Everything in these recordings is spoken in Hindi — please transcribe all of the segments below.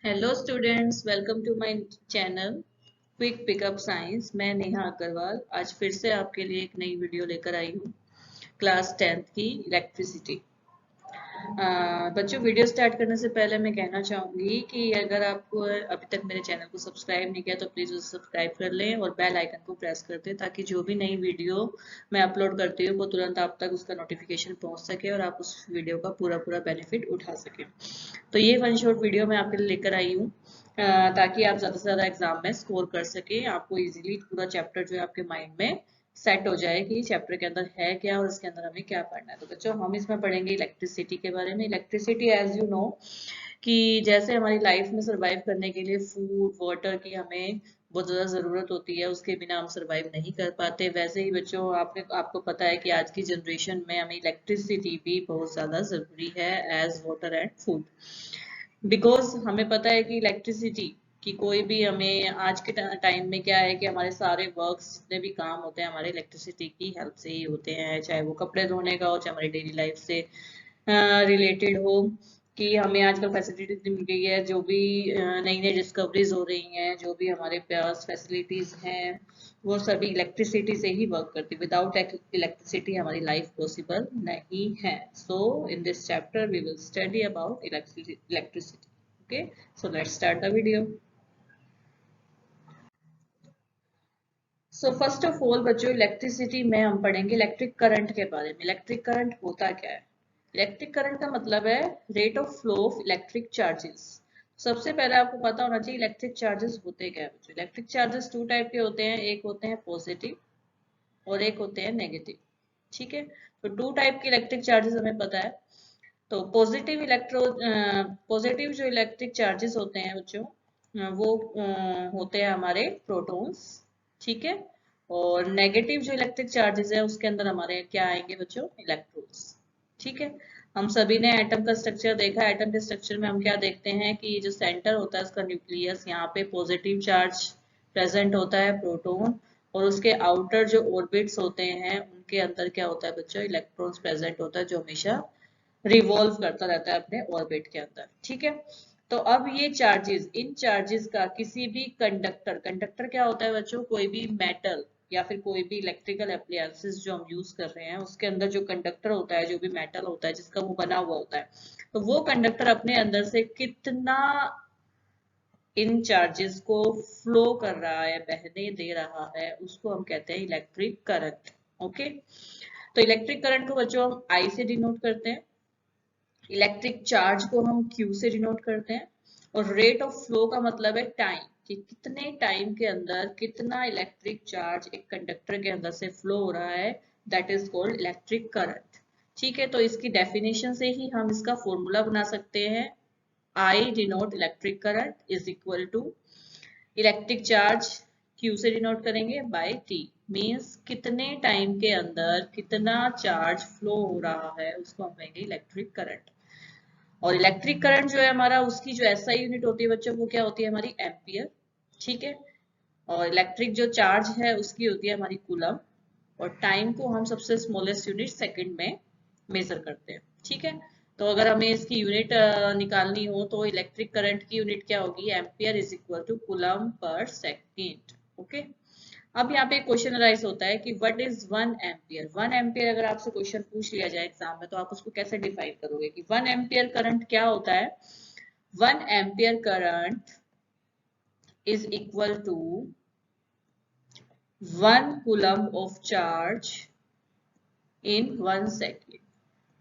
Hello students, welcome to my channel quick pickup science. मैं नेहा अग्रवाल आज फिर से आपके लिए एक नई वीडियो लेकर आई हूँ। क्लास 10th की इलेक्ट्रिसिटी। बच्चों, वीडियो स्टार्ट करने से पहले मैं कहना चाहूँगी कि अगर आपको अभी तक मेरे चैनल को सब्सक्राइब नहीं किया तो प्लीज़ उसे सब्सक्राइब कर लें और बेल आइकन को प्रेस कर दें ताकि जो भी नई वीडियो मैं अपलोड करती हूँ वो तुरंत आप तक उसका नोटिफिकेशन पहुँच सके और आप उस वीडियो का पूरा पूरा बेनिफिट उठा सकें। तो ये वन शॉट वीडियो मैं आपके लिए लेकर आई हूँ ताकि आप ज़्यादा से ज़्यादा एग्जाम में स्कोर कर सकें। आपको इजीली पूरा चैप्टर जो है आपके माइंड में सेट हो जाए कि चैप्टर के अंदर है क्या और इसके अंदर हमें क्या पढ़ना है। तो बच्चों, हम इसमें पढ़ेंगे इलेक्ट्रिसिटी के बारे में। इलेक्ट्रिसिटी एज यू नो कि जैसे हमारी लाइफ में सरवाइव करने के लिए फूड वाटर की हमें बहुत ज़्यादा ज़रूरत होती है, उसके बिना हम सरवाइव नहीं कर पाते, वैसे ही बच्चों आपको पता है कि आज की जनरेशन में हमें इलेक्ट्रिसिटी भी बहुत ज़्यादा ज़रूरी है as water and food. Because हमें पता है कि इलेक्ट्रिसिटी कि कोई भी हमें आज के टाइम में क्या है कि हमारे सारे वर्क्स जितने भी काम होते हैं हमारे इलेक्ट्रिसिटी की हेल्प से ही होते हैं, चाहे वो कपड़े धोने का हो, चाहे हमारी डेली लाइफ से रिलेटेड हो। कि हमें आजकल फैसिलिटी इतनी मिल गई है, जो भी नई नई डिस्कवरीज हो रही हैं, जो भी हमारे पास फैसिलिटीज हैं वो सभी इलेक्ट्रिसिटी से ही वर्क करती है। विदाउट इलेक्ट्रिसिटी हमारी लाइफ पॉसिबल नहीं है। So in this chapter we will study about electricity. Okay, so let's start the video. So first of all बच्चों, इलेक्ट्रिसिटी में हम पढ़ेंगे इलेक्ट्रिक करंट के बारे में। इलेक्ट्रिक करंट होता क्या है? इलेक्ट्रिक करंट का मतलब है rate of flow of electric charges. सबसे पहले आपको पता होना चाहिए इलेक्ट्रिक चार्जेस होते क्या है बच्चों। इलेक्ट्रिक चार्जेस टू टाइप के होते हैं, एक होते हैं पॉजिटिव और एक होते हैं नेगेटिव। ठीक है, तो टू टाइप के इलेक्ट्रिक चार्जेस हमें पता है। तो पॉजिटिव जो इलेक्ट्रिक चार्जेस होते हैं बच्चों, वो होते हैं हमारे प्रोटॉन्स। ठीक है, और नेगेटिव जो इलेक्ट्रिक चार्जेस है उसके अंदर हमारे क्या आएंगे बच्चों? इलेक्ट्रॉन्स। ठीक है, हम सभी ने एटम का स्ट्रक्चर देखा है। एटम के स्ट्रक्चर में हम क्या देखते हैं कि जो सेंटर होता है उसका न्यूक्लियस, यहाँ पे पॉजिटिव चार्ज प्रेजेंट होता है, प्रोटॉन, और उसके आउटर जो ऑर्बिट्स होते हैं उनके अंदर क्या होता है बच्चों? इलेक्ट्रॉन्स प्रेजेंट होता है, जो हमेशा रिवॉल्व करता रहता है अपने ऑर्बिट के अंदर। ठीक है, तो अब ये चार्जेस, इन चार्जेस का किसी भी कंडक्टर, कंडक्टर क्या होता है बच्चों? कोई भी मेटल या फिर कोई भी इलेक्ट्रिकल अप्लायंसेस जो हम यूज कर रहे हैं उसके अंदर जो कंडक्टर होता है, जो भी मेटल होता है जिसका वो बना हुआ होता है, तो वो कंडक्टर अपने अंदर से कितना इन चार्जेस को फ्लो कर रहा है, बहने दे रहा है, उसको हम कहते हैं इलेक्ट्रिक करंट। ओके, तो इलेक्ट्रिक करंट को बच्चों हम आई से डिनोट करते हैं, इलेक्ट्रिक चार्ज को हम क्यू से डिनोट करते हैं, और रेट ऑफ फ्लो का मतलब है टाइम, कि कितने टाइम के अंदर कितना इलेक्ट्रिक चार्ज एक कंडक्टर के अंदर से फ्लो हो रहा है, that is called electric current. ठीक है, तो इसकी डेफिनेशन से ही हम इसका फॉर्मूला बना सकते हैं। I denote electric current is equal to electric charge Q से डिनोट करेंगे बाय टी, मीन्स कितने टाइम के अंदर कितना चार्ज फ्लो हो रहा है उसको हम कहेंगे इलेक्ट्रिक करंट। और इलेक्ट्रिक करंट जो है हमारा, उसकी जो एसआई यूनिट होती है बच्चों, वो क्या होती है? हमारी एम्पियर। ठीक है, और इलेक्ट्रिक जो चार्ज है उसकी होती है हमारी कूलम, और टाइम को हम सबसे स्मॉलेस्ट यूनिट सेकंड में मेजर करते हैं। ठीक है, तो अगर हमें इसकी यूनिट निकालनी हो तो इलेक्ट्रिक करंट की यूनिट क्या होगी? Ampere is equal to coulomb per second. Okay, अब यहाँ पे क्वेश्चन अराइज होता है कि व्हाट इज 1 एम्पियर। 1 एम्पियर अगर आपसे क्वेश्चन पूछ लिया जाए एग्जाम में तो आप उसको कैसे डिफाइन करोगे कि 1 एम्पियर करंट क्या होता है? 1 ampere current is equal to 1 coulomb of charge in 1 second.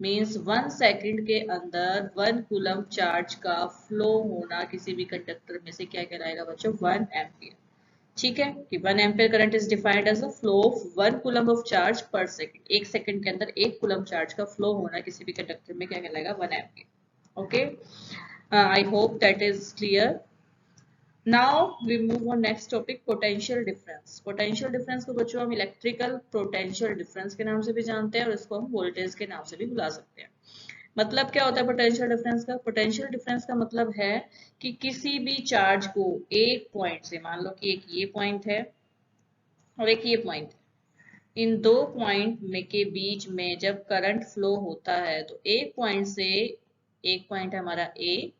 Means 1 second के अंदर 1 कूलम चार्ज का फ्लो होना किसी भी कंडक्टर में से क्या कहलाएगा बच्चों? 1 एम्पियर। ठीक है, कि 1 ampere current is defined as a flow of 1 coulomb of charge per second. 1 second के अंदर 1 कूलम चार्ज का फ्लो होना किसी भी कंडक्टर में क्या कहलाएगा? 1 ampere. Okay, I hope that is clear. Now we move on next topic, potential difference. Potential difference को बच्चों हम इलेक्ट्रिकल पोटेंशियल डिफरेंस के नाम से भी जानते हैं और इसको हम वोल्टेज के नाम से भी बुला सकते हैं। मतलब क्या होता है पोटेंशियल डिफरेंस का? पोटेंशियल डिफरेंस का मतलब है कि किसी भी चार्ज को एक पॉइंट से, मान लो कि एक ये पॉइंट है और एक ये पॉइंट है, इन दो पॉइंट में के बीच में जब करंट फ्लो होता है तो एक पॉइंट से, एक पॉइंट है हमारा ए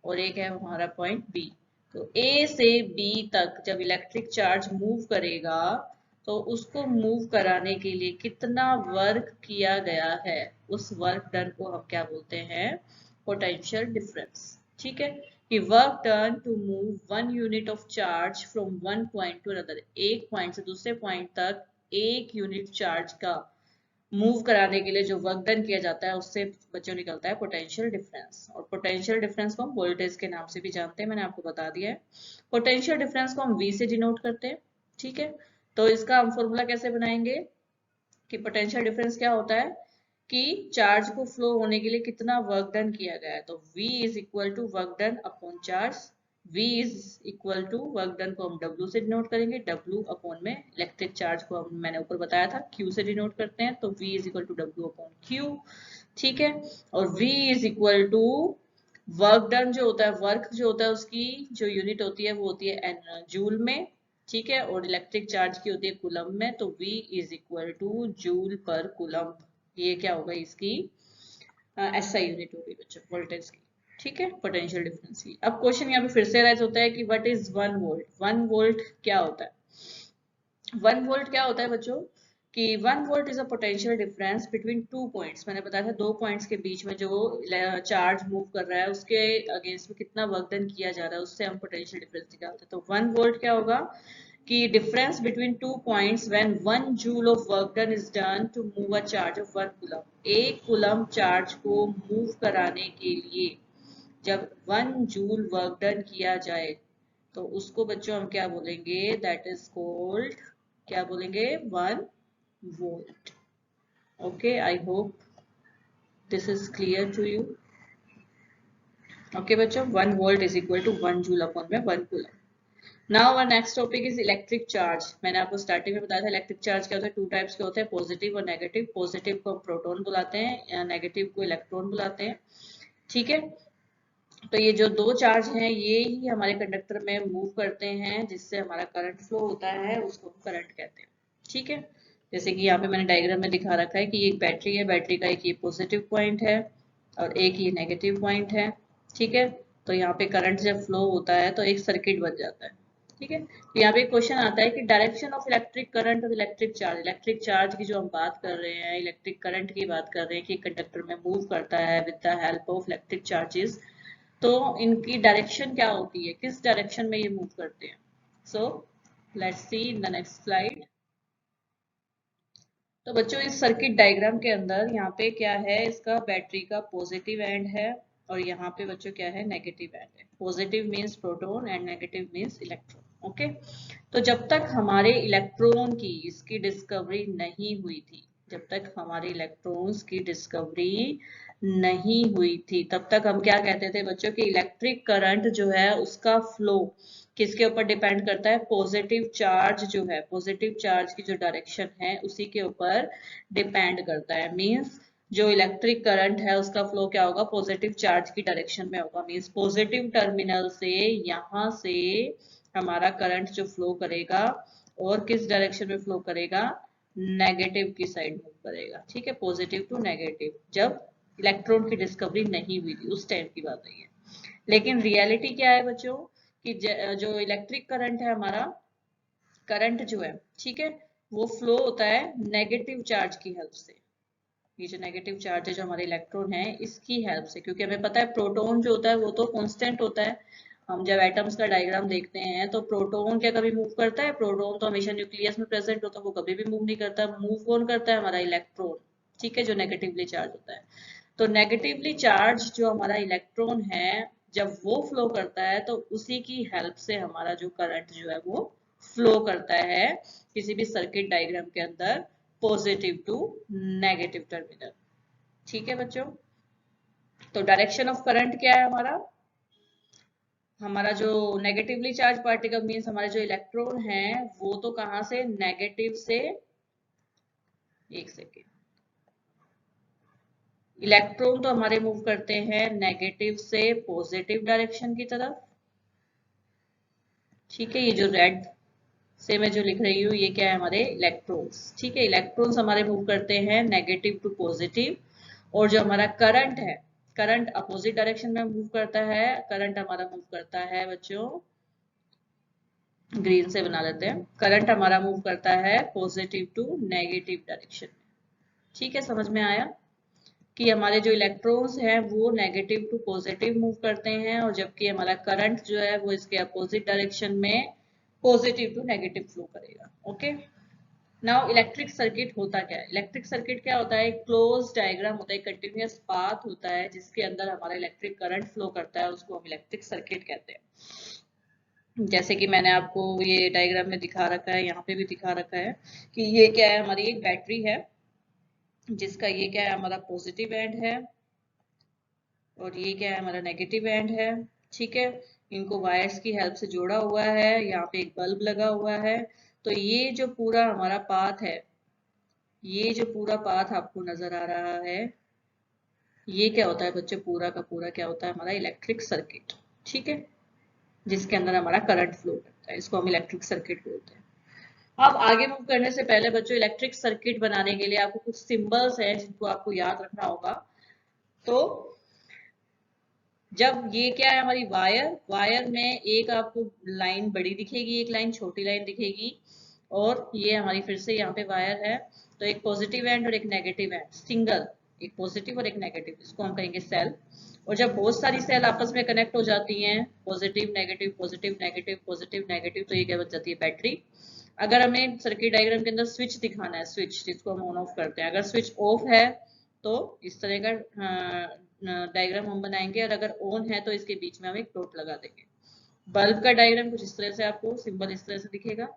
और एक है हमारा पॉइंट बी। तो ए से बी तक जब इलेक्ट्रिक चार्ज मूव करेगा तो उसको मूव कराने के लिए कितना वर्क किया गया है, उस वर्क डन को हम क्या बोलते हैं, पोटेंशियल डिफरेंस। ठीक है, कि work done to move one unit of charge from one point to another, एक पॉइंट से दूसरे पॉइंट तक एक यूनिट चार्ज का मूव कराने के लिए जो वर्क डन किया जाता है उससे बच्चों निकलता है पोटेंशियल डिफरेंस। और पोटेंशियल डिफरेंस को हम वोल्टेज के नाम से भी जानते हैं, मैंने आपको बता दिया है। पोटेंशियल डिफरेंस को हम V से डिनोट करते हैं। ठीक है, तो इसका हम फॉर्मूला कैसे बनाएंगे कि पोटेंशियल डिफरेंस क्या होता है कि चार्ज को फ्लो होने के लिए कितना वर्क डन किया गया है। तो V is equal to work done upon charge. V is equal to work done को हम W से डिनोट करेंगे, W अपॉन में इलेक्ट्रिक चार्ज को हम मैंने ऊपर बताया था Q से डिनोट करते हैं, तो V is equal to W upon Q। ठीक है, और V is equal to work done जो होता है, वर्क जो होता है उसकी जो यूनिट होती है वो होती है जूल में। ठीक है, और इलेक्ट्रिक चार्ज की होती है कूलम में, तो V is equal two joule पर कूलम। ये क्या होगा, इसकी SI यूनिट होगी बच्चों वोल्टेज की। ठीक है, पोटेंशियल डिफरेंस की। अब क्वेश्चन यहाँ पे फिर से राइज होता है कि व्हाट इज 1 वोल्ट। 1 वोल्ट क्या होता है, 1 वोल्ट क्या होता है बच्चों कि 1 volt is a potential difference between two points. मैंने बताया था दो पॉइंट्स के बीच में जो चार्ज मूव कर रहा है उसके अगेंस्ट में कितना वर्क डन किया जा रहा है, उससे हम पोटेंशियल डिफरेंस निकालते हैं। तो 1 वोल्ट क्या होगा कि difference between two points when 1 joule of work done is done to move a charge of 1 coulomb. एक कूलम चार्ज को मूव कराने के लिए जब 1 जूल वर्क डन किया जाए तो उसको बच्चों हम क्या बोलेंगे, दैट इज कॉल्ड, क्या बोलेंगे, 1 volt. Okay, I hope this is clear to you. Okay बच्चों, 1 volt is equal to 1 joule upon में 1 coulomb. Now our next topic is electric charge. मैंने आपको स्टार्टिंग में बताया था इलेक्ट्रिक चार्ज क्या होता है, टू टाइप्स के होते हैं, पॉजिटिव और नेगेटिव। पॉजिटिव को हम प्रोटॉन बुलाते हैं या नेगेटिव को इलेक्ट्रॉन बुलाते हैं। ठीक है, तो ये जो दो चार्ज हैं ये ही हमारे कंडक्टर में मूव करते हैं, जिससे हमारा करंट फ्लो होता है, उसको हम करंट कहते हैं। ठीक है, जैसे कि यहाँ पे मैंने डायग्राम में दिखा रखा है कि एक बैटरी है, बैटरी का एक ये पॉजिटिव पॉइंट है और एक ये नेगेटिव पॉइंट है। ठीक है, तो यहाँ पे करंट जब फ्लो होता है तो एक सर्किट बन जाता है। ठीक है, तो यहाँ पे क्वेश्चन आता है कि डायरेक्शन ऑफ इलेक्ट्रिक करंट और इलेक्ट्रिक चार्ज। इलेक्ट्रिक चार्ज की जो हम बात कर रहे हैं, इलेक्ट्रिक करंट की बात कर रहे हैं कि कंडक्टर में मूव करता है with the help of electric charges, तो इनकी डायरेक्शन क्या होती है, किस डायरेक्शन में ये मूव करते हैं। So let's see in the next slide. तो बच्चों इस सर्किट डायग्राम के अंदर यहाँ पे क्या है, इसका बैटरी का पॉजिटिव एंड है और यहाँ पे बच्चों क्या है, नेगेटिव एंड है। Positive means proton and negative means electron. Okay, तो जब तक हमारे इलेक्ट्रॉन की इसकी डिस्कवरी नहीं हुई थी, जब तक हमारे इलेक्ट्रॉन्स की डिस्कवरी नहीं हुई थी, तब तक हम क्या कहते थे बच्चों कि इलेक्ट्रिक करंट जो है उसका फ्लो किसके ऊपर डिपेंड करता है, पॉजिटिव चार्ज जो है, पॉजिटिव चार्ज की जो डायरेक्शन है उसी के ऊपर डिपेंड करता है। मींस जो इलेक्ट्रिक करंट है उसका फ्लो क्या होगा, पॉजिटिव चार्ज की डायरेक्शन में होगा। मींस पॉजिटिव टर्मिनल से यहाँ से हमारा करंट जो फ्लो करेगा और किस डायरेक्शन में फ्लो करेगा, नेगेटिव की साइड मूव करेगा। ठीक है, पॉजिटिव टू नेगेटिव, जब इलेक्ट्रॉन की डिस्कवरी नहीं हुई थी उस टाइम की बात है ये। लेकिन रियलिटी क्या है बच्चों कि जो इलेक्ट्रिक करंट है हमारा, करंट जो है, ठीक है, वो फ्लो होता है नेगेटिव चार्ज की हेल्प से। ये जो नेगेटिव चार्ज है जो हमारे इलेक्ट्रॉन है इसकी हेल्प से, क्योंकि हमें पता है प्रोटॉन जो होता है वो तो कांस्टेंट होता है। हम जब एटम्स का डायग्राम देखते हैं तो प्रोटॉन क्या कभी मूव करता है, प्रोटॉन तो हमेशा न्यूक्लियस में प्रेजेंट होता है, वो कभी भी मूव नहीं करता। मूव कौन करता है, हमारा इलेक्ट्रॉन। ठीक है, जो नेगेटिवली चार्ज होता है। तो नेगेटिवली चार्ज जो हमारा इलेक्ट्रॉन है जब वो फ्लो करता है तो उसी की हेल्प से हमारा जो करंट जो है वो फ्लो करता है किसी भी सर्किट डायग्राम के अंदर, पॉजिटिव टू नेगेटिव टर्मिनल। ठीक है बच्चों, तो डायरेक्शन ऑफ करंट क्या है हमारा, हमारा जो नेगेटिवली चार्ज पार्टिकल मींस हमारे जो इलेक्ट्रॉन है वो तो कहां से, नेगेटिव से, एक सेकेंड, इलेक्ट्रॉन तो हमारे मूव करते हैं नेगेटिव से पॉजिटिव डायरेक्शन की तरफ। ठीक है, ये जो रेड से मैं जो लिख रही हूँ ये क्या है, हमारे इलेक्ट्रॉन्स। ठीक है, इलेक्ट्रॉन्स हमारे मूव करते हैं नेगेटिव टू पॉजिटिव, और जो हमारा करंट है, करंट अपोजिट डायरेक्शन में मूव करता है, करंट हमारा मूव करता है बच्चों, ग्रीन से बना लेते हैं, करंट हमारा मूव करता है पॉजिटिव टू नेगेटिव डायरेक्शन में। ठीक है, समझ में आया कि हमारे जो इलेक्ट्रॉन्स हैं वो नेगेटिव टू पॉजिटिव मूव करते हैं, और जबकि हमारा करंट जो है वो इसके अपोजिट डायरेक्शन में पॉजिटिव टू नेगेटिव फ्लो करेगा। ओके, नाउ इलेक्ट्रिक सर्किट होता क्या है? इलेक्ट्रिक सर्किट क्या होता है? एक क्लोज डायग्राम होता है, कंटिन्यूअस पाथ होता है जिसके अंदर हमारा इलेक्ट्रिक करंट फ्लो करता है, उसको हम इलेक्ट्रिक सर्किट कहते हैं। जैसे कि मैंने आपको ये डायग्राम में दिखा रखा है, यहाँ पे भी दिखा रखा है कि ये क्या है, हमारी एक बैटरी है जिसका ये क्या है, हमारा पॉजिटिव एंड है, और ये क्या है, हमारा नेगेटिव एंड है। ठीक है, इनको वायर्स की हेल्प से जोड़ा हुआ है, यहाँ पे एक बल्ब लगा हुआ है। तो ये जो पूरा हमारा पाथ है, ये जो पूरा पाथ आपको नजर आ रहा है, ये क्या होता है बच्चे, पूरा का पूरा क्या होता है, हमारा इलेक्ट्रिक सर्किट। ठीक है, जिसके अंदर हमारा करंट फ्लो करता है, इसको हम इलेक्ट्रिक सर्किट बोलते हैं। अब आगे मूव करने से पहले बच्चों, इलेक्ट्रिक सर्किट बनाने के लिए आपको कुछ सिंबल्स हैं जिनको आपको याद रखना होगा। तो जब ये क्या है, हमारी वायर, वायर में एक आपको लाइन बड़ी दिखेगी, एक लाइन छोटी लाइन दिखेगी, और ये हमारी फिर से यहाँ पे वायर है। तो एक पॉजिटिव एंड और एक नेगेटिव एंड, सिंगल, एक पॉजिटिव और एक नेगेटिव, इसको हम कहेंगे सेल। और जब बहुत सारी सेल आपस में कनेक्ट हो जाती हैं, positive negative positive negative positive negative, तो ये क्या बन जाती है, बैटरी। अगर हमें सर्किट डायग्राम के अंदर स्विच दिखाना है, स्विच जिसको हम ऑन ऑफ करते हैं, अगर स्विच ऑफ है तो इस तरह का डायग्राम हम बनाएंगे, और अगर ऑन है तो इसके बीच में हम एक डॉट लगा देंगे। बल्ब का डायग्राम कुछ इस तरह से, आपको सिंबल इस तरह से दिखेगा।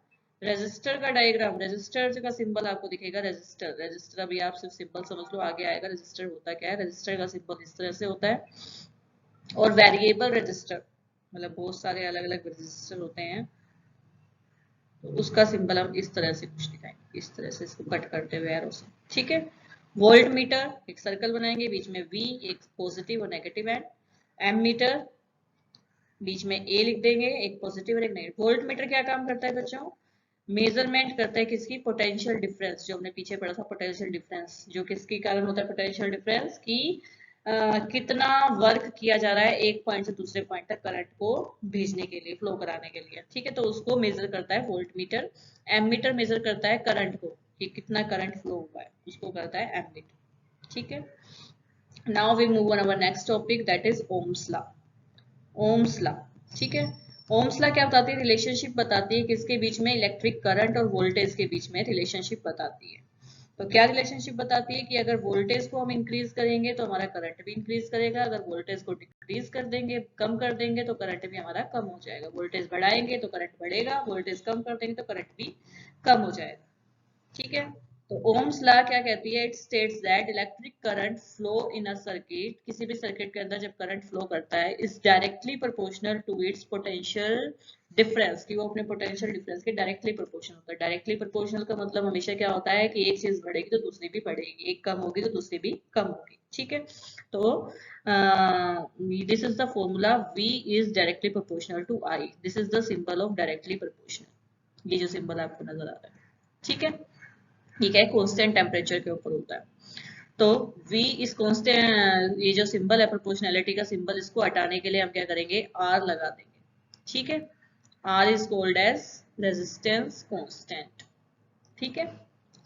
रेजिस्टर का डायग्राम, रेजिस्टर का सिंबल आपको दिखेगा, रेजिस्टर, रेजिस्टर अभी आप सिर्फ सिंबल समझ लो, आगे आएगा रेजिस्टर होता क्या है। रेजिस्टर का सिंबल इस तरह से होता है। और वेरिएबल रेजिस्टर, मतलब बहुत सारे अलग अलग रेजिस्टर होते हैं, तो उसका सिंबल हम इस तरह से कुछ दिखाएंगे, इस तरह से इसको कट करते हुए एरो से। ठीक है, वोल्ट मीटर, एक सर्कल बनाएंगे, बीच में V, एक पॉजिटिव और नेगेटिव एंड। एम मीटर, बीच में A लिख देंगे, एक पॉजिटिव और एक नेगेटिव। वोल्ट मीटर क्या काम करता है बच्चों? मेजरमेंट करता है किसकी, पोटेंशियल डिफरेंस, जो हमने पीछे पढ़ा था पोटेंशियल डिफरेंस, जो किसके कारण होता है पोटेंशियल डिफरेंस, की कितना वर्क किया जा रहा है एक पॉइंट से दूसरे पॉइंट तक करंट को भेजने के लिए, फ्लो कराने के लिए। ठीक है, तो उसको मेजर करता है volt meter. Ammeter measure करता है करंट को, कि कितना करंट फ्लो हुआ है, उसको करता है एम मीटर। ठीक है, now we move on our next topic, that is Ohm's law. Ohm's law, ठीक है, ओम्स लॉ क्या बताती है, रिलेशनशिप बताती है किसके बीच में, इलेक्ट्रिक करंट और वोल्टेज के बीच में रिलेशनशिप बताती है। तो क्या रिलेशनशिप बताती है कि अगर वोल्टेज को हम इंक्रीज करेंगे तो हमारा करंट भी इंक्रीज करेगा, अगर वोल्टेज को डिक्रीज कर देंगे, कम कर देंगे, तो करंट भी हमारा कम हो जाएगा। वोल्टेज बढ़ाएंगे तो करंट बढ़ेगा, वोल्टेज कम कर देंगे तो करंट भी कम हो जाएगा। ठीक है, तो ओम्स लॉ क्या कहती है, it states that electric current flow in a circuit, किसी भी सर्किट के अंदर जब करंट फ्लो करता है, is directly proportional to its potential difference, कि वो अपने पोटेंशियल डिफरेंस के डायरेक्टली प्रोपोर्शनल होता है। डायरेक्टली प्रोपोर्शनल का मतलब हमेशा क्या होता है कि एक चीज बढ़ेगी तो दूसरी भी बढ़ेगी, एक कम होगी तो दूसरी भी कम होगी। ठीक है, तो this is the formula, V is directly proportional to I, this is the symbol of directly proportional, ये जो सिंबल आपको नजर आ रहा है। ठीक है, ठीक है, कांस्टेंट टेम्परेचर के ऊपर होता है। तो V इस कांस्टेंट, ये जो सिंबल है प्रोपोर्शनैलिटी का सिंबल, इसको हटाने के लिए हम क्या करेंगे, R लगा देंगे। ठीक है, R is called as resistance constant. ठीक है,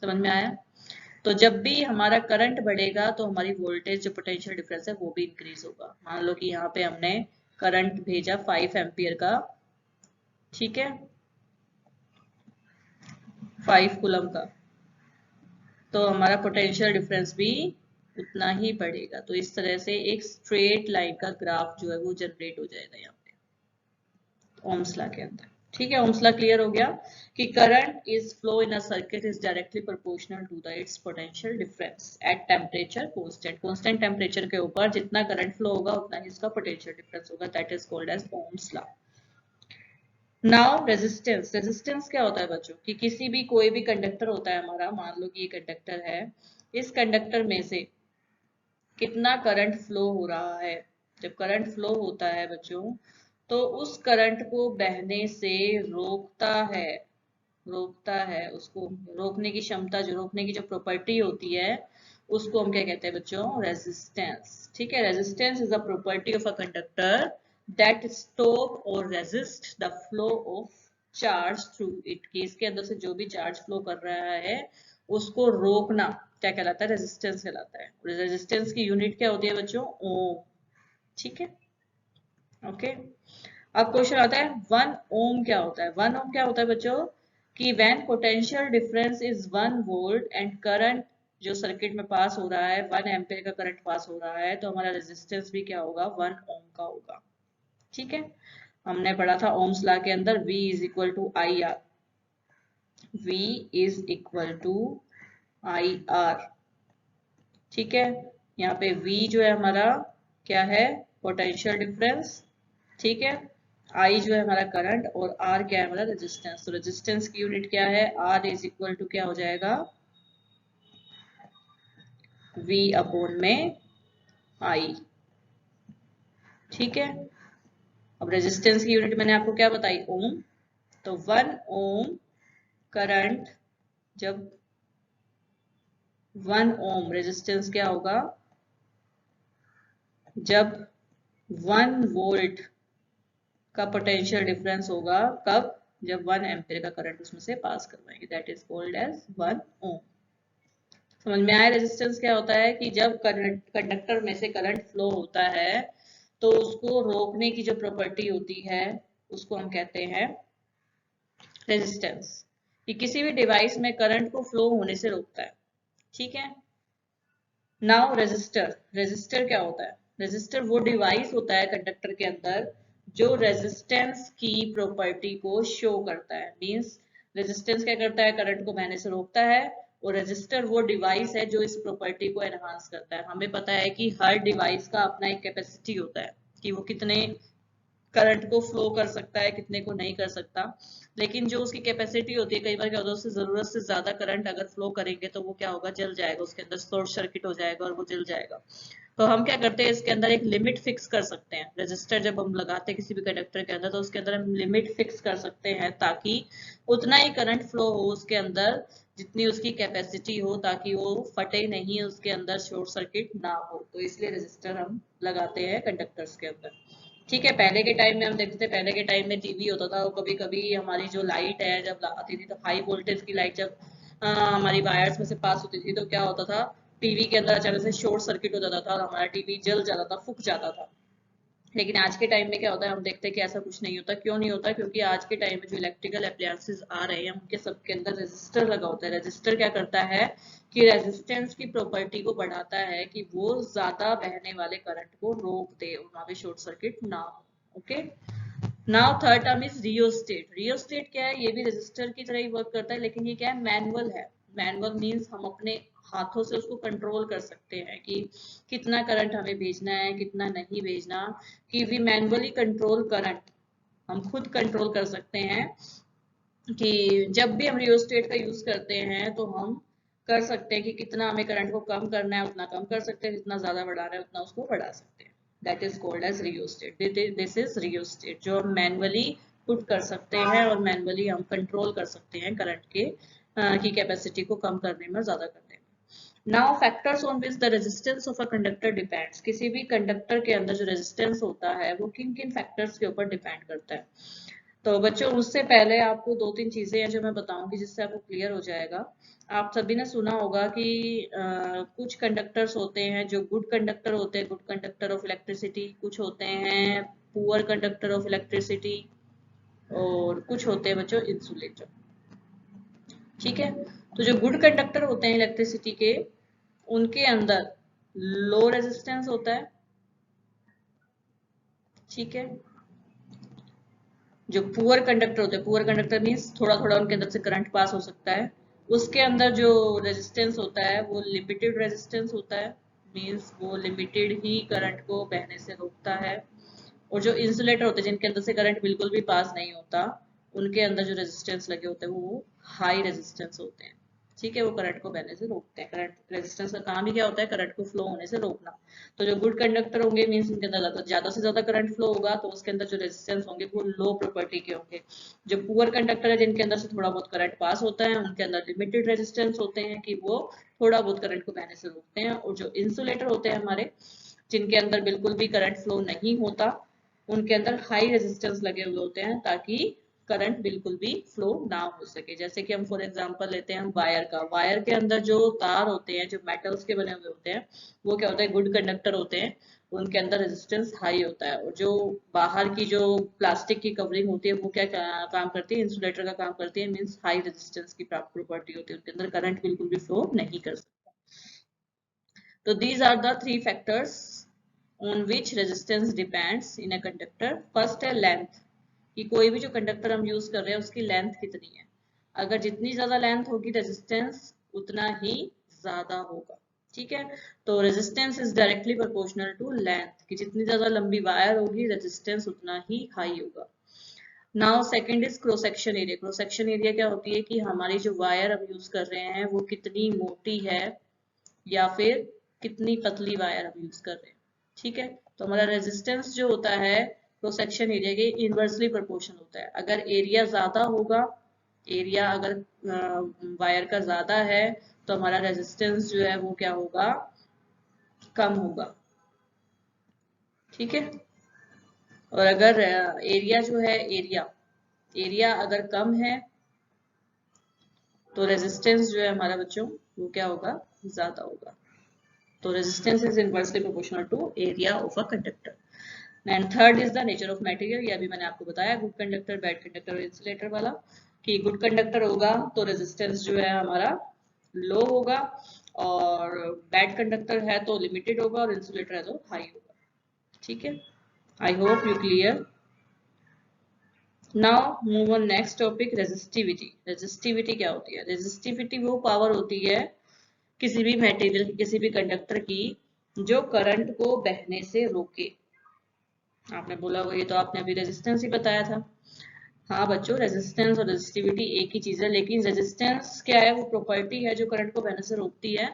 समझ में आया? तो जब भी हमारा करंट बढ़ेगा तो हमारी वोल्टेज जो पोटेंशियल डिफरेंस है वो भी इंक्रीज होगा। मान लो कि यहाँ पे हमने करंट भेजा 5 एम्पियर का, ठीक है, 5 कूलम का, तो हमारा पोटेंशियल डिफरेंस भी उतना ही बढ़ेगा। तो इस तरह से एक स्ट्रेट लाइन का ग्राफ जो है वो जनरेट हो जाएगा यहाँ पे ओम्स लॉ के अंदर। ठीक है, ओम्स लॉ क्लियर हो गया कि current is flow in a circuit is directly proportional to the its potential difference at temperature constant, constant temperature के ऊपर जितना करंट फ्लो होगा उतना ही इसका पोटेंशियल डिफरेंस होगा, that is called as Ohm's law. Now resistance, resistance क्या होता है बच्चों, कि किसी भी, कोई भी कंडक्टर होता है हमारा, मान लो कि ये कंडक्टर है, इस कंडक्टर में से कितना करंट फ्लो हो रहा है। जब करंट फ्लो होता है बच्चों, तो उस करंट को बहने से रोकता है, रोकता है, उसको रोकने की क्षमता, जो रोकने की जो प्रॉपर्टी होती है उसको हम क्या कहते हैं बच्चों, रेजिस्टेंस। ठीक है, resistance is a property of a conductor that stop और resist the flow of charge through it, कि इसके अंदर से जो भी चार्ज फ्लो कर रहा है उसको रोकना क्या कहलाता है, रेजिस्टेंस कहलाता है। रेजिस्टेंस की यूनिट क्या होती है बच्चों, ओम। ठीक है, ओके। अब क्वेश्चन आता है 1 ओम क्या होता है। 1 ओम क्या होता है बच्चों, कि when potential difference is 1 volt and current जो सर्किट में पास हो रहा है 1 एम्पियर का करंट पास हो रहा है, तो हमारा रेजिस्टेंस भी क्या होगा, 1 ओम का होगा। ठीक है, हमने पढ़ा था ओम्स लॉ के अंदर V is equal to I R, V is equal to I R. ठीक है, यहाँ पे V जो है हमारा क्या है, पोटेंशियल डिफरेंस। ठीक है, I जो है हमारा करंट और R क्या है हमारा रेजिस्टेंस। तो रेजिस्टेंस की यूनिट क्या है, R इज इक्वल टू क्या हो जाएगा, V अपॉन में I। ठीक है, अब रेजिस्टेंस की यूनिट मैंने आपको क्या बताई, ओम। तो 1 ओम करंट, जब 1 ओम रेजिस्टेंस क्या होगा, जब 1 वोल्ट का पोटेंशियल डिफरेंस होगा, कब, जब 1 एम्पियर का करंट उसमें से पास करवाएंगे, दैट इज कॉल्ड एज 1 ओम। समझ में आया, रेजिस्टेंस क्या होता है कि जब कंडक्टर में से करंट फ्लो होता है तो उसको रोकने की जो प्रॉपर्टी होती है उसको हम कहते हैं रेजिस्टेंस। कि किसी भी डिवाइस में करंट को फ्लो होने से रोकता है। ठीक है, नाउ रेजिस्टर, रेजिस्टर क्या होता है, रेजिस्टर वो डिवाइस होता है कंडक्टर के अंदर जो रेजिस्टेंस की प्रॉपर्टी को शो करता है। मींस रेजिस्टेंस क्या करता है, करंट को बहने से रोकता है, और रेजिस्टर वो डिवाइस है जो इस प्रॉपर्टी को एनहांस करता है। हमें पता है कि हर डिवाइस का अपना एक कैपेसिटी होता है कि वो कितने करंट को फ्लो कर सकता है, कितने को नहीं कर सकता। लेकिन जो उसकी कैपेसिटी होती है, कई बार क्या होता है उससे जरूरत से ज्यादा करंट अगर फ्लो करेंगे तो वो क्या होगा, जल जाएगा, उसके अंदर शॉर्ट सर्किट हो जाएगा और वो जल जाएगा। तो हम क्या करते हैं, इसके अंदर एक लिमिट फिक्स कर सकते हैं। रजिस्टर जब हम लगाते हैं किसी भी कंडक्टर के अंदर तो उसके अंदर हम लिमिट फिक्स कर सकते हैं ताकि उतना ही करंट फ्लो हो उसके अंदर जितनी उसकी कैपेसिटी हो, ताकि वो फटे नहीं, उसके अंदर शॉर्ट सर्किट ना हो। तो इसलिए रजिस्टर हम लगाते हैं कंडक्टर्स के अंदर। ठीक है, पहले के टाइम में हम देखते थे, पहले के टाइम में टीवी होता था, कभी कभी हमारी जो लाइट है जब आती थी तो हाई वोल्टेज की लाइट जब हमारी वायर्स में से पास होती थी तो क्या होता था, टीवी के अंदर अचानक से शॉर्ट सर्किट हो जाता था और हमारा टीवी जल जाता था, फूक जाता था। लेकिन आज के टाइम में क्या होता है, हम देखते हैं कि ऐसा कुछ नहीं होता। क्यों नहीं होता, क्योंकि आज के टाइम में जो इलेक्ट्रिकल अप्लायंसेस आ रहे हैं उनके सबके अंदर रेजिस्टर लगा होता है। रेजिस्टर क्या करता है कि रेजिस्टेंस की प्रॉपर्टी को बढ़ाता है कि वो ज्यादा बहने वाले करंट को रोक दे और वहां पे शॉर्ट सर्किट ना हो। Okay, now third term is rheostat. Rheostat क्या है, ये भी रेजिस्टर की तरह ही वर्क करता है, लेकिन ये क्या है, मैनुअल है। मैनुअल मींस हम अपने हाथों से उसको कंट्रोल कर सकते हैं कि कितना करंट हमें भेजना है, कितना नहीं भेजना। कि वी मैनुअली कंट्रोल करंट, हम खुद कंट्रोल कर सकते हैं कि जब भी हम रियोस्टेट का यूज करते हैं तो हम कर सकते हैं कि कितना हमें करंट को कम करना है उतना कम कर सकते हैं, जितना ज्यादा बढ़ाना है उतना उसको बढ़ा सकते हैं। That is called as rheostat. This is rheostat जो हम मैनुअली पुट कर सकते हैं और मैनुअली हम कंट्रोल कर सकते हैं करंट के की कैपेसिटी को कम करने में, ज्यादा करने में। Now factors on which the resistance of a conductor depends. किसी भी कंडक्टर के अंदर जो रेजिस्टेंस होता है वो किन किन फैक्टर्स के ऊपर डिपेंड करता है। तो बच्चों उससे पहले आपको 2-3 चीजें हैं जो मैं बताऊंगी जिससे आपको क्लियर हो जाएगा। आप सभी ने सुना होगा कि कुछ कंडक्टर्स होते हैं जो गुड कंडक्टर होते हैं, गुड कंडक्टर ऑफ इलेक्ट्रिसिटी। कुछ होते हैं पुअर कंडक्टर ऑफ इलेक्ट्रिसिटी, और कुछ होते हैं बच्चों इंसुलेटर। ठीक है, तो जो गुड कंडक्टर होते हैं इलेक्ट्रिसिटी के, उनके अंदर लो रेजिस्टेंस होता है। ठीक है, जो पुअर कंडक्टर होते हैं, पुअर कंडक्टर मीन्स थोड़ा थोड़ा उनके अंदर से करंट पास हो सकता है, उसके अंदर जो रेजिस्टेंस होता है वो लिमिटेड रेजिस्टेंस होता है। मीन्स वो लिमिटेड ही करंट को बहने से रोकता है। और जो इंसुलेटर होते हैं जिनके अंदर से करंट बिल्कुल भी पास नहीं होता, उनके अंदर जो रेजिस्टेंस लगे होते हैं वो हाई रेजिस्टेंस होते हैं। ठीक है, वो करंट को बहने से रोकते हैं। करंट रेजिस्टेंस का काम ही क्या होता है? करंट को फ्लो होने से रोकना। तो जो गुड कंडक्टर होंगे मीन्स उनके अंदर ज्यादा से ज्यादा करंट फ्लो होगा, तो उसके अंदर जो रेजिस्टेंस होंगे वो लो प्रॉपर्टी के होंगे। जो पुअर कंडक्टर है, जिनके अंदर से थोड़ा बहुत करंट पास होता है, उनके अंदर लिमिटेड रेजिस्टेंस होते हैं कि वो थोड़ा बहुत करंट को बहने से रोकते हैं। और जो इंसुलेटर होते हैं हमारे, जिनके अंदर बिल्कुल भी करंट फ्लो नहीं होता, उनके अंदर हाई रेजिस्टेंस लगे हुए होते हैं ताकि करंट बिल्कुल भी फ्लो ना हो सके। जैसे कि हम फॉर एग्जांपल लेते हैं हम वायर का, वायर के अंदर जो तार होते हैं, जो मेटल्स के बने हुए होते हैं, वो क्या होता है? गुड कंडक्टर होते हैं, उनके अंदर रेजिस्टेंस हाई होता है। और जो बाहर की जो प्लास्टिक की कवरिंग होती है, वो क्या काम करती है? इंसुलेटर का काम करती है, मीन्स हाई रेजिस्टेंस की प्रॉपर्टी होती है, उनके अंदर करंट बिल्कुल भी फ्लो नहीं कर सकता। तो these are the three factors on which resistance depends in a conductor. First है length, कि कोई भी जो कंडक्टर हम यूज कर रहे हैं उसकी लेंथ कितनी है। अगर जितनी ज्यादा लेंथ होगी रेजिस्टेंस उतना ही ज्यादा होगा। ठीक है, तो resistance is directly proportional to length, कि जितनी ज्यादा लंबी वायर होगी रेजिस्टेंस उतना ही हाई होगा। Now second is cross section area. Cross section area क्या होती है? कि हमारी जो वायर हम यूज कर रहे हैं वो कितनी मोटी है या फिर कितनी पतली वायर हम यूज कर रहे हैं। ठीक है, तो हमारा रेजिस्टेंस जो होता है क्रॉस सेक्शन एरिया के इनवर्सली प्रोपोर्शन होता है। अगर एरिया ज्यादा होगा, एरिया अगर वायर का ज्यादा है, तो हमारा रेजिस्टेंस जो है वो क्या होगा? कम होगा। ठीक है, और अगर एरिया जो है, एरिया अगर कम है तो रेजिस्टेंस जो है हमारा बच्चों वो क्या होगा? ज्यादा होगा। तो resistance is inversely proportional to area of a conductor. And third is the nature of material. ये अभी मैंने आपको बताया, गुड कंडक्टर, बैड कंडक्टर और इंसुलेटर वाला। कि गुड कंडक्टर होगा तो रेजिस्टेंस जो है हमारा लो होगा, और बैड कंडक्टर है तो लिमिटेड होगा, और इंसुलेटर है तो हाई होगा। ठीक है, I hope you clear. Now move on next topic, resistivity. Resistivity क्या होती है? रेजिस्टिविटी वो पावर होती है किसी भी मटेरियल, किसी भी कंडक्टर की, जो करंट को बहने से रोके। आपने बोला वो, ये तो आपने अभी रेजिस्टेंस ही बताया था। हाँ बच्चों, रेजिस्टेंस और रेजिस्टिविटी एक ही चीज है, लेकिन रेजिस्टेंस क्या है? वो प्रॉपर्टी है जो करंट को बहने से रोकती है।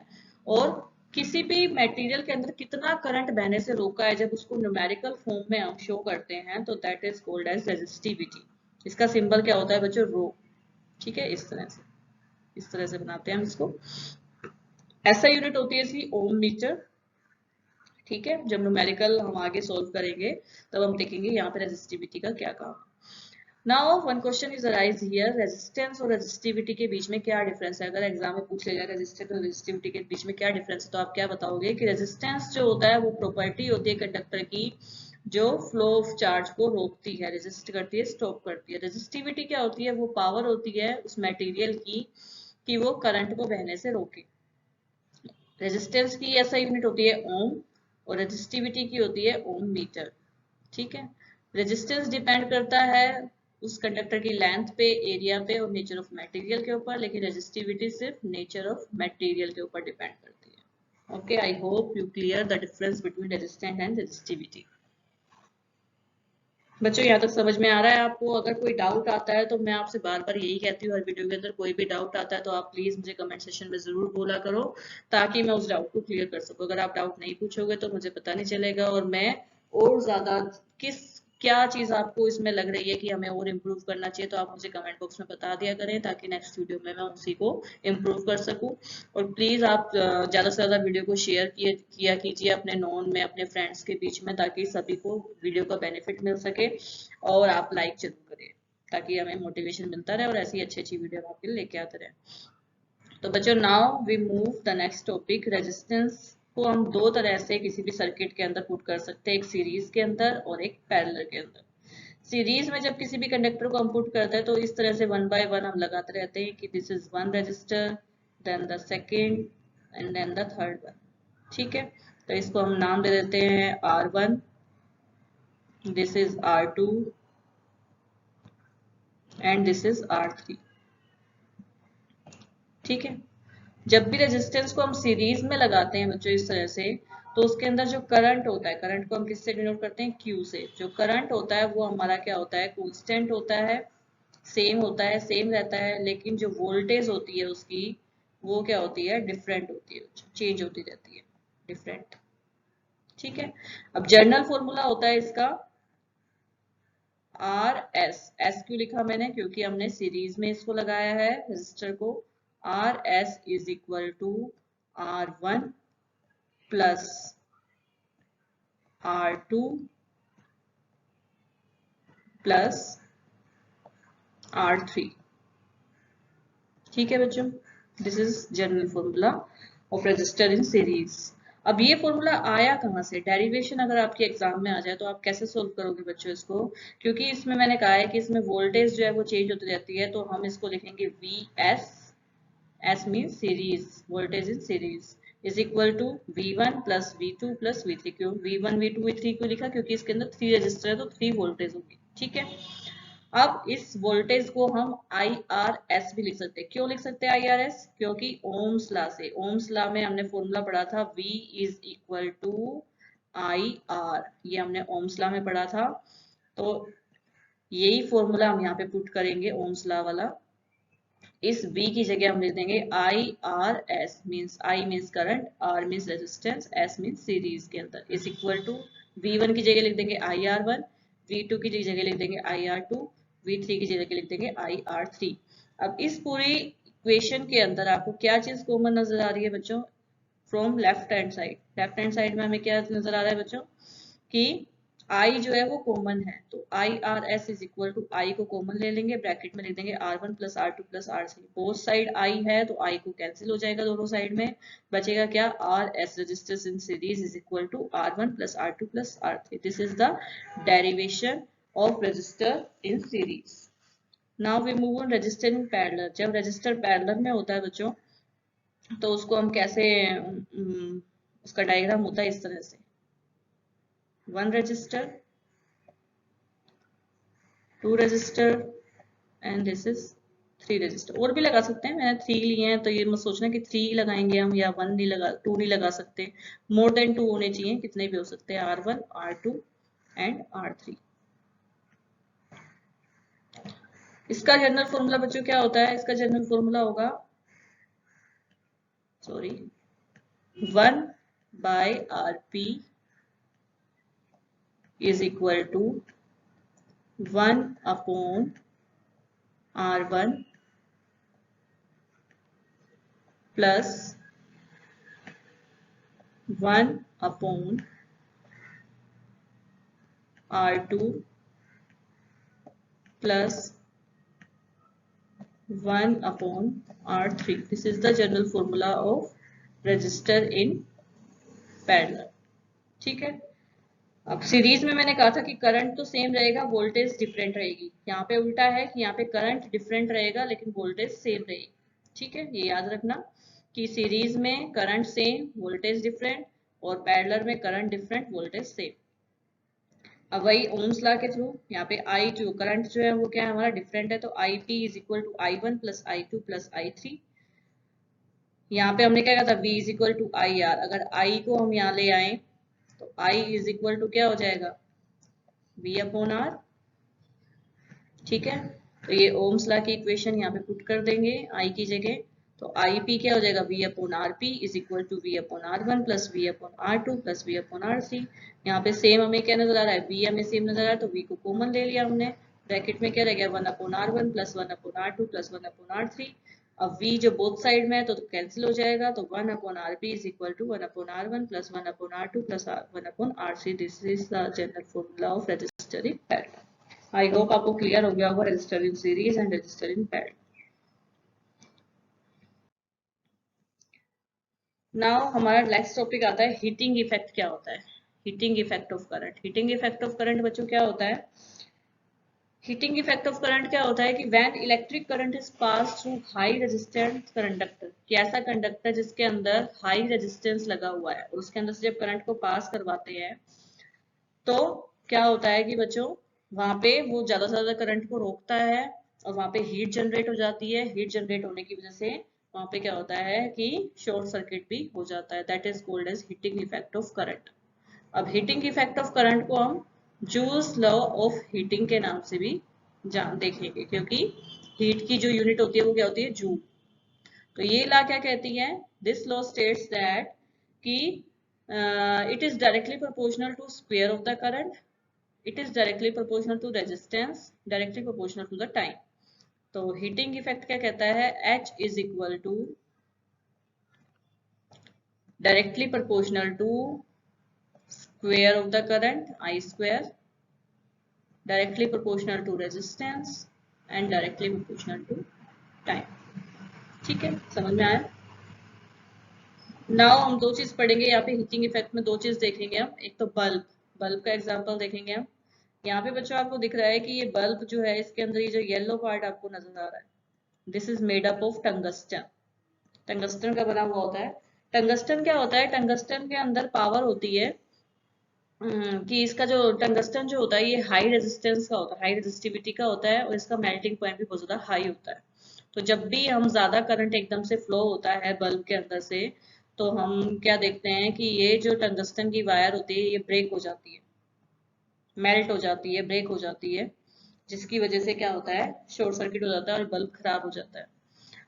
और किसी भी मटेरियल के अंदर कितना करंट बहने से रोका है, जब उसको न्यूमेरिकल फॉर्म में हम शो करते हैं, तो that is called as resistivity. इसका सिंबल क्या होता है बच्चों? रो। ठीक है, इस तरह से बनाते हैं हम इसको। ऐसा यूनिट होती है इसकी ओम मीटर। ठीक है, जब न्यूमेरिकल हम आगे सोल्व करेंगे तब हम देखेंगे यहाँ पे रेजिस्टिविटी का क्या काम। Now one question is arise here, resistance और रेजिस्टिविटी के बीच में क्या डिफरेंस है? अगर एग्जाम में पूछ लिया रेजिस्टेंस और रेजिस्टिविटी के बीच में क्या डिफरेंस है, तो आप क्या बताओगे? कि रेजिस्टेंस जो होता है वो प्रॉपर्टी होती है कंडक्टर की, जो फ्लो ऑफ चार्ज को रोकती है, रेजिस्ट करती है, स्टॉप करती है। रेजिस्टिविटी क्या होती है? वो पावर होती है उस मटेरियल की कि वो करंट को बहने से रोके। रेजिस्टेंस की ऐसा यूनिट होती है ओम, और रेजिस्टिविटी की होती है ओम मीटर। ठीक है, रेजिस्टेंस डिपेंड करता है उस कंडक्टर की लेंथ पे, एरिया पे और नेचर ऑफ मटेरियल के ऊपर, लेकिन रेजिस्टिविटी सिर्फ नेचर ऑफ मटेरियल के ऊपर डिपेंड करती है। Okay, I hope you clear the difference between resistance and resistivity. बच्चों यहाँ तक समझ में आ रहा है आपको? अगर कोई डाउट आता है तो मैं आपसे बार बार यही कहती हूँ हर वीडियो के अंदर, कोई भी डाउट आता है तो आप प्लीज मुझे कमेंट सेक्शन में जरूर बोला करो, ताकि मैं उस डाउट को क्लियर कर सकूँ। अगर आप डाउट नहीं पूछोगे तो मुझे पता नहीं चलेगा, और मैं और ज्यादा क्या चीज आपको इसमें लग रही है कि हमें और इम्प्रूव करना चाहिए, तो आप मुझे कमेंट बॉक्स में बता दिया करें, ताकि नेक्स्ट वीडियो में मैं उसी को इम्प्रूव कर सकूं। और प्लीज आप ज्यादा से ज्यादा वीडियो को शेयर किया कीजिए अपने नॉन में, अपने फ्रेंड्स के बीच में, ताकि सभी को वीडियो का बेनिफिट मिल सके। और आप लाइक जरूर करें, ताकि हमें मोटिवेशन मिलता रहे और ऐसी अच्छी अच्छी वीडियो हम आपके लिए लेके आते रहे। तो बच्चों, now we move the next topic. Resistance को हम दो तरह से किसी भी सर्किट के अंदर पुट कर सकते हैं, एक सीरीज के अंदर और एक पैरेलल के अंदर। सीरीज में जब किसी भी कंडक्टर को हम पुट करते हैं तो इस तरह से वन बाय वन हम लगाते रहते हैं कि this is one resistor, then the second and then the third one. ठीक है, तो इसको हम नाम दे देते हैं R1, this is R2 and this is R3। ठीक है, जब भी रेजिस्टेंस को हम सीरीज में लगाते हैं बच्चों इस तरह से, तो उसके अंदर जो करंट होता है, करंट को हम किससे डिनोट करते हैं? Q से। जो करंट होता है वो हमारा क्या होता है? कांस्टेंट होता है, सेम होता है, सेम रहता है, लेकिन जो वोल्टेज होती है उसकी, वो क्या होती है, डिफरेंट होती है, चेंज होती रहती है, डिफरेंट। ठीक है, अब जनरल फॉर्मूला होता है इसका आर एस। एस क्यों लिखा मैंने, क्योंकि हमने सीरीज में इसको लगाया है रजिस्टर को। R S is equal to R1 plus R2 plus R3। ठीक है बच्चों, this is general formula of resistor in series. अब ये फॉर्मूला आया कहाँ से, डेरिवेशन अगर आपके एग्जाम में आ जाए तो आप कैसे सोल्व करोगे बच्चों इसको, क्योंकि इसमें मैंने कहा है कि इसमें वोल्टेज जो है वो चेंज होती रहती है, तो हम इसको लिखेंगे V S, S means series, voltage in series is equal to V1 plus V2 plus V3। क्यों V1 V2 V3 क्यों लिखा, क्योंकि इसके अंदर 3 रजिस्टर है तो 3 वोल्टेज होगी। ठीक है, अब इस वोल्टेज को हम IRS भी लिख सकते हैं। क्यों लिख सकते हैं IRS, क्योंकि ओम्स लॉ से, ओम्स लॉ में हमने फॉर्मूला पढ़ा था V is equal to IR, ये हमने ओम्स लॉ में पढ़ा था, तो यही फॉर्मूला हम यहाँ पे पुट करेंगे ओम्स लॉ वाला। इस V की जगह हम लिख देंगे IRS, means I means current, R means resistance, S means series के अंदर, इज इक्वल टू V1 की जगह लिख देंगे IR1, V2 की जगह लिख देंगे IR2, V3 की जगह लिख देंगे IR3। अब इस पूरी इक्वेशन के अंदर आपको क्या चीज कॉमन नजर आ रही है बच्चों, from left hand side. Left hand side में हमें क्या नजर आ रहा है बच्चों कि I जो है वो कॉमन है, तो IRS is equal to I को कॉमन ले लेंगे, ब्रैकेट में लिख देंगे R1 plus R2 plus R3। Both side I है तो I को कैंसिल हो जाएगा दोनों साइड में, बचेगा क्या RS, resistors in series is equal to R1 plus R2 plus R3। This is the derivation of resistor in series. Now we move on resistor in parallel. जब रजिस्टर पैरेलल में होता है बच्चों तो उसको हम कैसे, उसका डायग्राम होता है इस तरह से, 1 register, 2 register and this is 3 register. और भी लगा सकते हैं, मैंने 3 लिए हैं तो ये मत सोचना कि 3 लगाएंगे हम या 1 नहीं लगा, 2 नहीं लगा सकते, मोर देन 2 होने चाहिए, कितने भी हो सकते हैं, R1 R2 एंड R3। इसका जनरल फॉर्मूला बच्चों क्या होता है, इसका जनरल फॉर्मूला होगा 1 by RP is equal to 1 upon R1 plus 1 upon R2 plus 1 upon R3। This is the general formula of resistor in parallel। ठीक है, अब सीरीज में मैंने कहा था कि करंट तो सेम रहेगा, वोल्टेज डिफरेंट रहेगी। यहाँ पे उल्टा है कि यहाँ पे करंट डिफरेंट रहेगा लेकिन वोल्टेज सेम रहेगी। ठीक है, ये याद रखना कि सीरीज में करंट सेम, वोल्टेज डिफरेंट, और पैरेलल में करंट डिफरेंट, वोल्टेज सेम। अब वही ओम्स लॉ के थ्रू यहाँ पे I जो करंट जो है वो क्या है हमारा डिफरेंट है, तो IP is equal to I1 plus I2 plus I3। यहाँ पे हमने क्या कहा था V is equal to IR, अगर I को हम यहाँ ले आए तो I इज इक्वल टू क्या हो जाएगा, V अपॉन R। ठीक है, तो ये ओम्स लॉ की इक्वेशन यहाँ पे पुट कर देंगे I की जगह, तो IP क्या हो जाएगा, V upon RP is equal to V upon R1 plus V upon R2 plus V upon R3। यहाँ पे सेम हमें क्या नजर आ रहा है, V हमें सेम नजर आ रहा है तो V को कॉमन ले लिया हमने, ब्रैकेट में क्या रह गया 1 upon R1 plus 1 upon R2 plus 1 upon R3। अब V जो बोथ साइड में है तो कैंसिल हो जाएगा, तो 1 upon RP is equal to 1 upon R1 plus 1 upon R2 plus 1 upon R3। This is the general formula of resistor in parallel. I hope आपको क्लियर हो गया होगा resistor in series and resistor in parallel. Now हमारा नेक्स्ट टॉपिक आता है हीटिंग इफेक्ट। क्या होता है heating effect of current. Heating effect of current बच्चों क्या होता है, हीटिंग इफेक्ट ऑफ करंट क्या होता है कि when electric current is pass through high resistance conductor, कि ऐसा कंडक्टर जिसके अंदर हाई रेजिस्टेंस लगा हुआ है और उसके अंदर से जब करंट को पास करवाते हैं तो क्या होता है कि बच्चों वहां पे वो ज्यादा से ज्यादा करंट को रोकता है और वहां पे हीट जनरेट हो जाती है। हीट जनरेट होने की वजह से वहां पे क्या होता है कि शॉर्ट सर्किट भी हो जाता है, that is called as heating effect of current. अब हीटिंग इफेक्ट ऑफ करंट को हम जूल्स लॉ ऑफ हीटिंग के नाम से भी जान देखेंगे, क्योंकि हीट की जो यूनिट होती है वो क्या होती है, जूल। तो ये लॉ क्या कहती है? दिस लॉ स्टेट्स दैट कि it is directly proportional to square of the current, it is directly proportional to resistance, directly proportional to the time. तो हीटिंग इफेक्ट क्या कहता है? H is equal to directly proportional to square of the current I square, directly proportional to resistance and directly proportional to time. ठीक है, समझ में आया? नाउ हम दो चीज पढ़ेंगे यहाँ पे हीटिंग इफेक्ट में, दो चीज देखेंगे हम। एक तो बल्ब, बल्ब का एग्जांपल देखेंगे हम। यहाँ पे बच्चों आपको दिख रहा है कि ये बल्ब जो है, इसके अंदर ये जो येलो पार्ट आपको नजर आ रहा है, this is made up of tungsten. Tungsten का बना हुआ होता है। टंगस्टन क्या होता है? टंगस्टन के अंदर पावर होती है कि इसका जो टंगस्टन जो होता है ये हाई रेजिस्टेंस का होता है, हाई रेजिस्टिविटी का होता है, और इसका मेल्टिंग पॉइंट भी बहुत ज्यादा हाई होता है। तो जब भी हम ज्यादा करंट एकदम से फ्लो होता है बल्ब के अंदर से, तो हम क्या देखते हैं कि ये जो टंगस्टन की वायर होती है ये ब्रेक हो जाती है, मेल्ट हो जाती है, ब्रेक हो जाती है, जिसकी वजह से क्या होता है? शॉर्ट सर्किट हो जाता है और बल्ब खराब हो जाता है।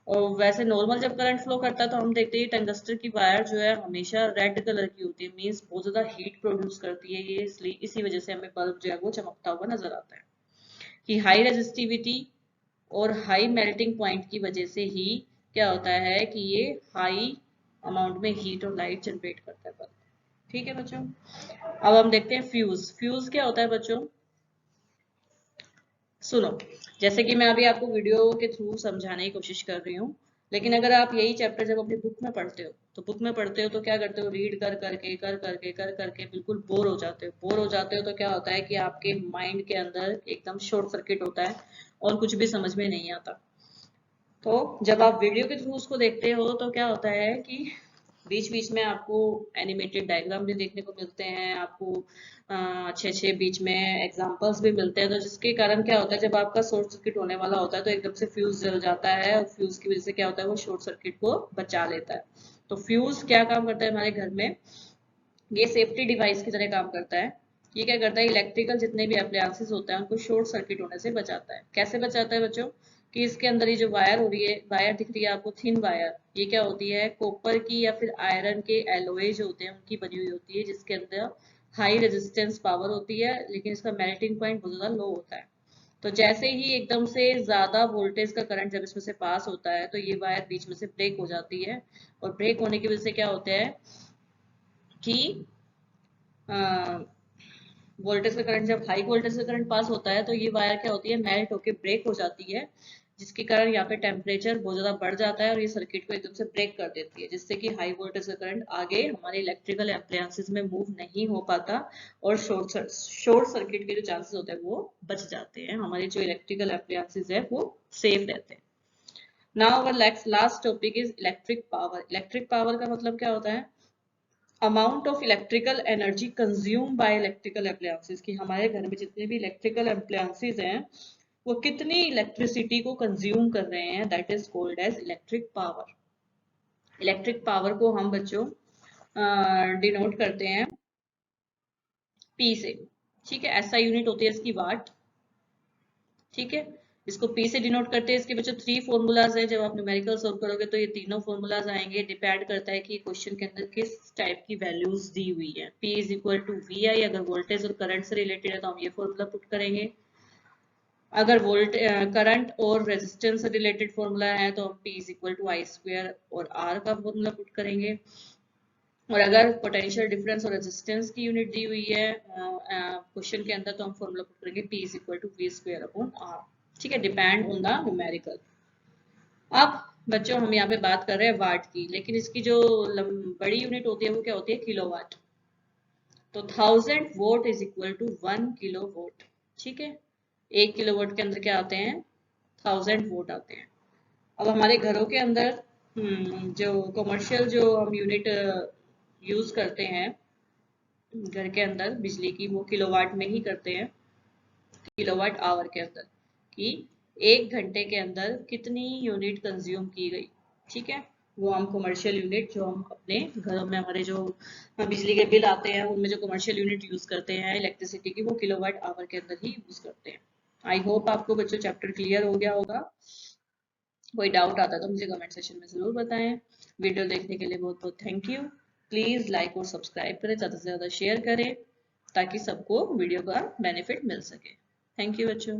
और वैसे नॉर्मल जब करंट फ्लो करता है तो हम देखते हैं टंगस्टर की वायर जो है हमेशा रेड कलर की होती है, मींस बहुत ज्यादा हीट प्रोड्यूस करती है ये, इसलिए इसी वजह से हमें बल्ब जो है वो चमकता हुआ नजर आता है कि हाई रेजिस्टिविटी और हाई मेल्टिंग पॉइंट की वजह से ही क्या होता है कि ये हाई अमाउंट में हीट और लाइट जनरेट करता है बल्ब। ठीक है बच्चों, अब हम देखते हैं फ्यूज। फ्यूज क्या होता है बच्चों? सुनो, जैसे कि मैं अभी आपको वीडियो के थ्रू समझाने की कोशिश कर रही हूँ, लेकिन अगर आप यही चैप्टर जब अपनी बुक में पढ़ते हो तो बुक में पढ़ते हो तो क्या करते हो? रीड कर करके बिल्कुल बोर हो जाते हो। बोर हो जाते हो तो क्या होता है कि आपके माइंड के अंदर एकदम शॉर्ट सर्किट होता है और कुछ भी समझ में नहीं आता। तो जब आप वीडियो के थ्रू उसको देखते हो तो क्या होता है कि बीच बीच में आपको एनिमेटेड डायग्राम भी देखने को मिलते हैं, आपको अच्छे अच्छे बीच में एग्जांपल्स भी मिलते हैं, तो जिसके कारण क्या होता है, जब आपका शॉर्ट सर्किट होने वाला होता है तो एकदम से फ्यूज जल जाता है, और फ्यूज की वजह से क्या होता है? वो शॉर्ट सर्किट को बचा लेता है। तो फ्यूज क्या काम करता है हमारे घर में? ये सेफ्टी डिवाइस की तरह काम करता है। ये क्या करता है? इलेक्ट्रिकल जितने भी अप्लायंसेस होते हैं उनको शॉर्ट सर्किट होने से बचाता है। कैसे बचाता है बच्चों? कि इसके अंदर ये जो वायर हो रही है, वायर दिख रही है आपको, थिन वायर, ये क्या होती है? कॉपर की या फिर आयरन के एलॉय जो होते हैं उनकी बनी हुई होती है, जिसके अंदर हाई रेजिस्टेंस पावर होती है, लेकिन इसका मेल्टिंग पॉइंट बहुत ज्यादा लो होता है। तो जैसे ही एकदम से ज्यादा वोल्टेज का करंट जब इसमें से पास होता है तो ये वायर बीच में से ब्रेक हो जाती है, और ब्रेक होने की वजह से क्या होता है कि वोल्टेज का करंट, जब हाई वोल्टेज का करंट पास होता है तो ये वायर क्या होती है? मेल्ट होके ब्रेक हो जाती है, जिसके कारण यहाँ पे टेम्परेचर बहुत ज्यादा बढ़ जाता है और ये सर्किट को एकदम से ब्रेक कर देती है, जिससे कि हाई वोल्टेज का करंट आगे हमारे इलेक्ट्रिकल एप्लायंसेस में मूव नहीं हो पाता, और शॉर्ट सर्किट के जो चांसेस होते हैं वो बच जाते हैं, हमारे जो इलेक्ट्रिकल एप्लायंसेस है वो सेफ रहते हैं। Now our last topic is electric power. Electric power का मतलब क्या होता है? Amount of electrical energy consume by electrical appliances, कि हमारे घर में जितने भी इलेक्ट्रिकल अप्लायंसेस हैं वो कितनी इलेक्ट्रिसिटी को कंज्यूम कर रहे हैं, that is called as electric power. Electric power को हम बच्चों डिनोट करते हैं पी से। ठीक है, ऐसा यूनिट होती है इसकी वाट। ठीक है, इसको पी से डिनोट करते हैं। इसके बच्चों 3 फॉर्मूलाज है, जब आप न्यूमेरिकल सोल्व करोगे तो ये तीनों फॉर्मूलाज आएंगे। डिपेंड करता है कि क्वेश्चन के अंदर किस टाइप की वैल्यूज दी हुई है। P is equal to V I, अगर वोल्टेज और करंट से रिलेटेड है तो हम ये फॉर्मूला पुट करेंगे। अगर करंट और रेजिस्टेंस से रिलेटेड फॉर्मूला है तो हम P is equal to I square और R का फॉर्मूला पुट करेंगे। और अगर पोटेंशियल डिफरेंस और रेजिस्टेंस की यूनिट दी हुई है क्वेश्चन के अंदर तो हम फॉर्मूला पुट करेंगे P is equal to V square upon R। ठीक है, डिपेंड ऑन द न्यूमेरिकल। अब बच्चों हम यहाँ पे बात कर रहे हैं वाट की, लेकिन इसकी जो बड़ी यूनिट होती है वो क्या होती है? किलोवाट। तो 1000 watt is equal to 1 kilowatt. ठीक है, 1 किलोवाट के अंदर क्या आते हैं? 1000 वोट आते हैं। अब हमारे घरों के अंदर जो कमर्शियल जो हम यूनिट यूज करते हैं घर के अंदर बिजली की, वो किलोवाट में ही करते हैं, किलोवाट आवर के अंदर, कि 1 घंटे के अंदर कितनी यूनिट कंज्यूम की गई। ठीक है, वो हम कमर्शियल यूनिट जो हम अपने घरों में, हमारे जो बिजली के बिल आते हैं उनमें जो कमर्शियल यूनिट यूज करते हैं इलेक्ट्रिसिटी की, वो किलोवाट आवर के अंदर ही यूज करते हैं। आई होप आपको बच्चों चैप्टर क्लियर हो गया होगा। कोई डाउट आता है तो मुझे कमेंट सेक्शन में ज़रूर बताएं। वीडियो देखने के लिए बहुत बहुत थैंक यू। प्लीज़ लाइक और सब्सक्राइब करें, ज़्यादा से ज़्यादा शेयर करें ताकि सबको वीडियो का बेनिफिट मिल सके। थैंक यू बच्चों।